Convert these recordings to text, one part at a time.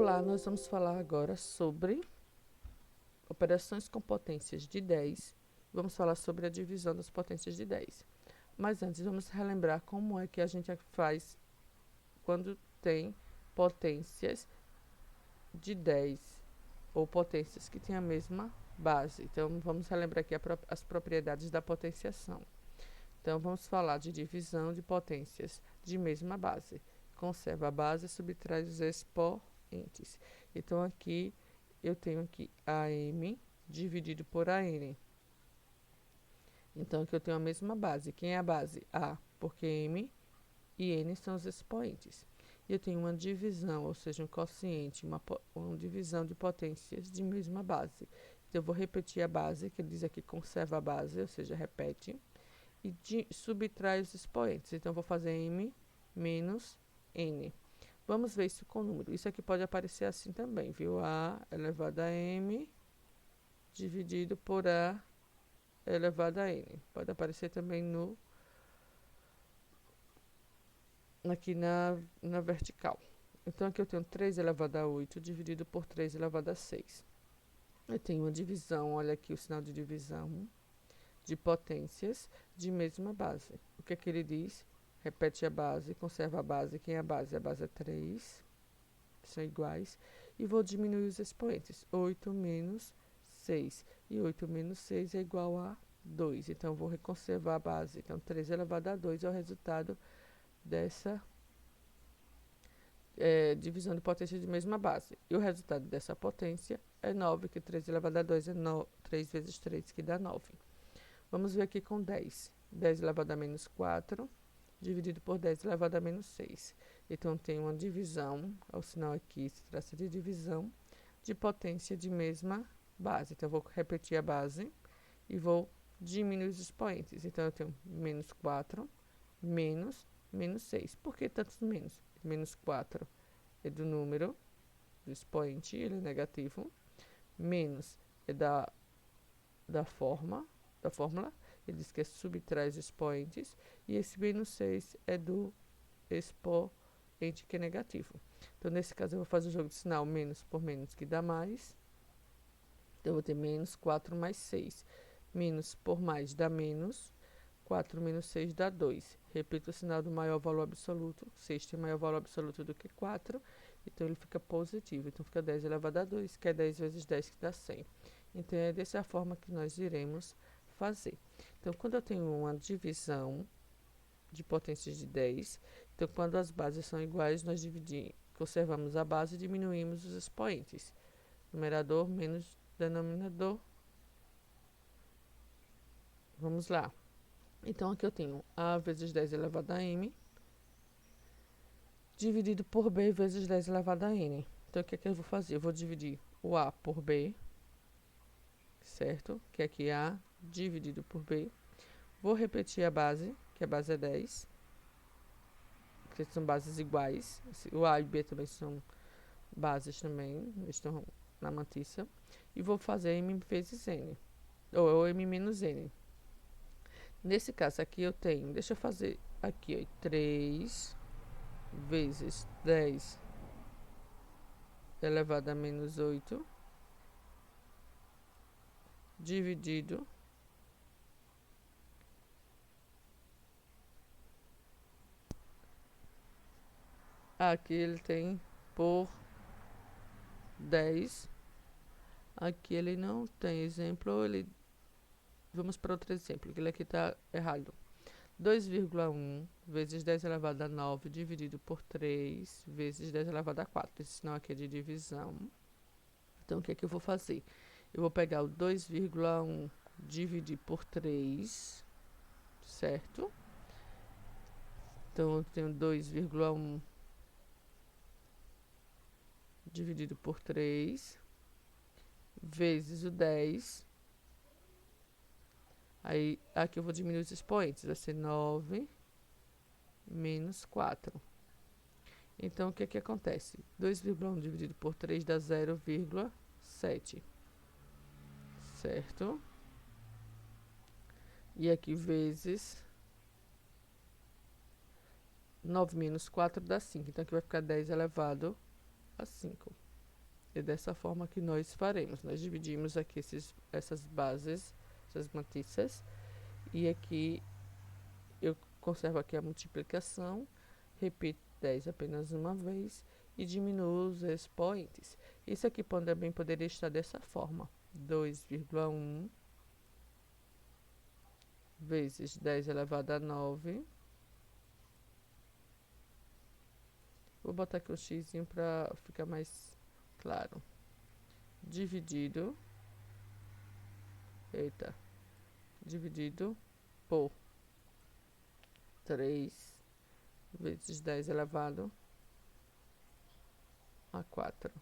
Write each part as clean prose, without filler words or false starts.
Olá, nós vamos falar agora sobre operações com potências de 10. Vamos falar sobre a divisão das potências de 10. Mas antes, vamos relembrar como é que a gente faz quando tem potências de 10 ou potências que têm a mesma base. Então, vamos relembrar aqui as propriedades da potenciação. Então, vamos falar de divisão de potências de mesma base. Conserva a base e subtrai os expoentes. Então, aqui eu tenho aqui AM dividido por AN. Então, aqui eu tenho a mesma base. Quem é a base? A, porque M e N são os expoentes. E eu tenho uma divisão, ou seja, um quociente, uma divisão de potências de mesma base. Então, eu vou repetir a base, que ele diz aqui conserva a base, ou seja, repete. E subtrai os expoentes. Então, eu vou fazer M menos N. Vamos ver isso com número. Isso aqui pode aparecer assim também, viu? A elevado a M dividido por A elevado a N. Pode aparecer também aqui na vertical. Então, aqui eu tenho 3 elevado a 8 dividido por 3 elevado a 6. Eu tenho uma divisão, olha aqui o sinal de divisão, de potências de mesma base. O que é que ele diz? Repete a base, conserva a base. Quem é a base? A base é 3, são iguais. E vou diminuir os expoentes. 8 menos 6. E 8 menos 6 é igual a 2. Então, vou reconservar a base. Então, 3 elevado a 2 é o resultado dessa divisão de potência de mesma base. E o resultado dessa potência é 9, que 3 elevado a 2 é 3 vezes 3, que dá 9. Vamos ver aqui com 10. 10 elevado a menos 4, dividido por 10 elevado a menos 6. Então, tem uma divisão, o sinal aqui se trata de divisão, de potência de mesma base. Então, eu vou repetir a base e vou diminuir os expoentes. Então, eu tenho menos 4, menos 6. Por que tantos menos? Menos 4 é do número, do expoente, ele é negativo. Menos é da fórmula, ele diz que é subtrai os expoentes. E esse menos 6 é do expoente, que é negativo. Então, nesse caso, eu vou fazer o jogo de sinal menos por menos, que dá mais. Então, eu vou ter menos 4 mais 6. Menos por mais dá menos. 4 menos 6 dá 2. Repito o sinal do maior valor absoluto. 6 tem maior valor absoluto do que 4. Então, ele fica positivo. Então, fica 10 elevado a 2, que é 10 vezes 10, que dá 100. Então, é dessa forma que nós iremos fazer. Então, quando eu tenho uma divisão de potências de 10, então, quando as bases são iguais, nós conservamos a base e diminuímos os expoentes. Numerador menos denominador. Vamos lá. Então, aqui eu tenho A vezes 10 elevado a M, dividido por B vezes 10 elevado a N. Então, o que é que eu vou fazer? Eu vou dividir o A por B, certo? Que aqui é A dividido por B. Vou repetir a base, que a base é 10, porque são bases iguais. O A e B também são bases também, estão na mantissa. E vou fazer M vezes N, ou M menos N. Nesse caso aqui eu tenho, deixa eu fazer aqui, ó, 3 vezes 10 elevado a menos 8, dividido aqui ele tem por 10. Aqui ele não tem exemplo, vamos para outro exemplo, que ele aqui está errado. 2,1 vezes 10 elevado a 9 dividido por 3 vezes 10 elevado a 4. Esse sinal aqui é de divisão. Então, o que é que eu vou fazer? Eu vou pegar o 2,1 dividir por 3, certo? Então, eu tenho 2,1 dividido por 3 vezes o 10. Aí, aqui eu vou diminuir os expoentes. Vai ser 9 menos 4. Então, o que é que acontece? 2,1 dividido por 3 dá 0,7. Certo? E aqui vezes 9 menos 4 dá 5. Então, aqui vai ficar 10 elevado a 5. É dessa forma que nós faremos. Nós dividimos aqui essas bases, essas matriças, e aqui eu conservo aqui a multiplicação, repito 10 apenas uma vez e diminuo os expoentes. Isso aqui também poderia estar dessa forma: 2,1 vezes 10 elevado a 9. Vou botar aqui um xizinho para ficar mais claro. Dividido por 3 vezes 10 elevado a 4.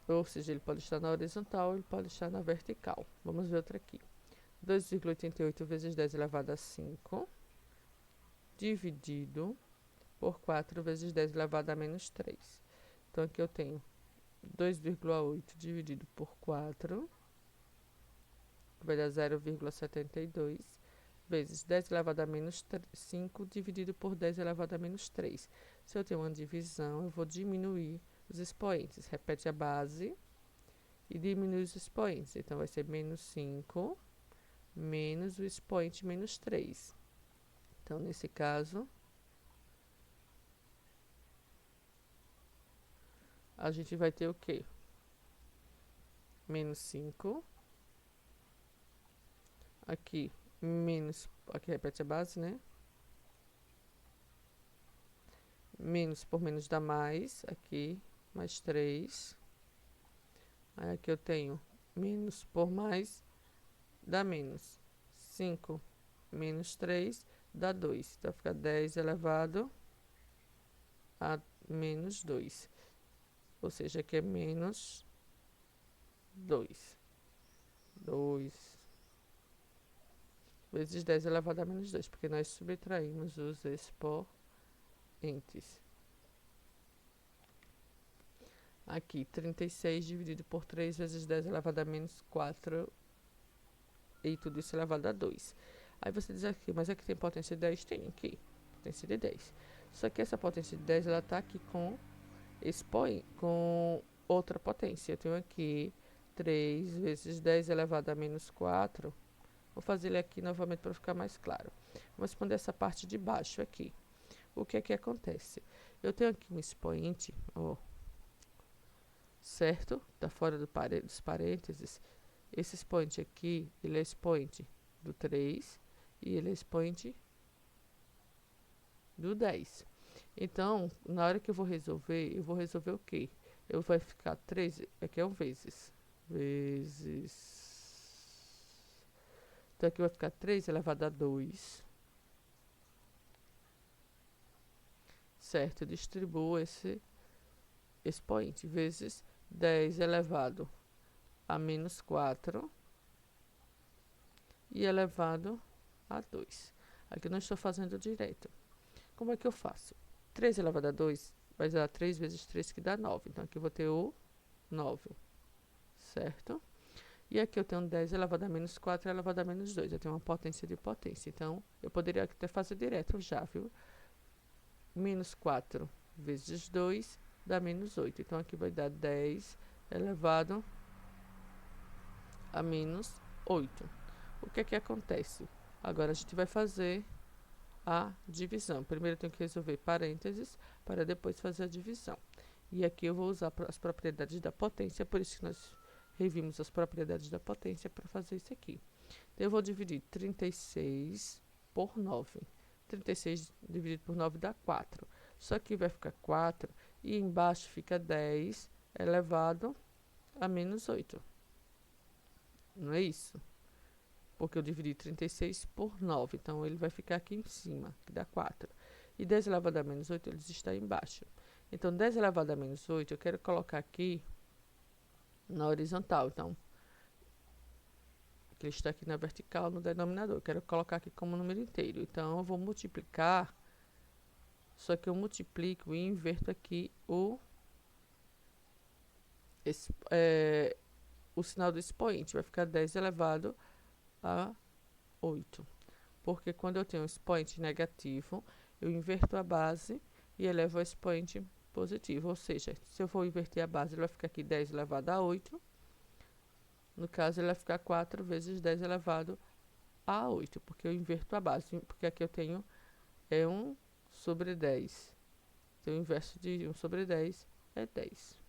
Ou seja, ele pode estar na horizontal, ele pode estar na vertical. Vamos ver outra aqui. 2,88 vezes 10 elevado a 5, dividido por 4 vezes 10 elevado a menos 3. Então, aqui eu tenho 2,8 dividido por 4, que vai dar 0,72, vezes 10 elevado a menos 5, dividido por 10 elevado a menos 3. Se eu tenho uma divisão, eu vou diminuir os expoentes. Repete a base e diminui os expoentes. Então, vai ser menos 5, menos o expoente menos 3. Então, nesse caso, a gente vai ter o quê? Menos 5. Aqui, aqui repete a base, né? Menos por menos dá mais, aqui, mais 3. Aí aqui eu tenho menos por mais, dá menos. 5 menos 3 dá 2. Então, fica 10 elevado a menos 2. Ou seja, aqui é menos 2. 2 vezes 10 elevado a menos 2, porque nós subtraímos os expoentes. Aqui, 36 dividido por 3 vezes 10 elevado a menos 4, e tudo isso elevado a 2. Aí você diz aqui, mas aqui tem potência de 10? Tem aqui, potência de 10. Só que essa potência de 10, ela está aqui com outra potência. Eu tenho aqui 3 vezes 10 elevado a menos 4. Vou fazer ele aqui novamente para ficar mais claro. Vou responder essa parte de baixo aqui. O que é que acontece? Eu tenho aqui um expoente, ó, certo? Está fora dos parênteses. Esse expoente aqui, ele é expoente do 3 e ele é expoente do 10. Então, na hora que eu vou resolver o quê? Eu vou ficar 3, aqui é um vezes. Então, aqui vai ficar 3 elevado a 2. Certo? Eu distribuo esse expoente vezes 10 elevado a menos 4 e elevado a 2. Aqui eu não estou fazendo direito. Como é que eu faço? 3 elevado a 2 vai dar 3 vezes 3, que dá 9. Então, aqui eu vou ter o 9, certo? E aqui eu tenho 10 elevado a menos 4 elevado a menos 2. Eu tenho uma potência de potência. Então, eu poderia até fazer direto já, viu? Menos 4 vezes 2 dá menos 8. Então, aqui vai dar 10 elevado a menos 8. O que é que acontece? Agora, a gente vai fazer a divisão. Primeiro, eu tenho que resolver parênteses para depois fazer a divisão. E aqui eu vou usar as propriedades da potência, por isso que nós revimos as propriedades da potência para fazer isso aqui. Então, eu vou dividir 36 por 9. 36 dividido por 9 dá 4. Só que vai ficar 4 e embaixo fica 10 elevado a menos 8. Não é isso? Porque eu dividi 36 por 9. Então, ele vai ficar aqui em cima, que dá 4. E 10 elevado a menos 8, ele está embaixo. Então, 10 elevado a menos 8, eu quero colocar aqui na horizontal. Então, ele está aqui na vertical, no denominador. Eu quero colocar aqui como número inteiro. Então, eu vou multiplicar. Só que eu multiplico e inverto aqui o sinal do expoente. Vai ficar 10 elevado a 8. Porque quando eu tenho um expoente negativo, eu inverto a base e elevo o expoente positivo. Ou seja, se eu for inverter a base, ele vai ficar aqui 10 elevado a 8. No caso, ele vai ficar 4 vezes 10 elevado a 8, porque eu inverto a base. Porque aqui eu tenho 1 sobre 10. Então, o inverso de 1 sobre 10 é 10.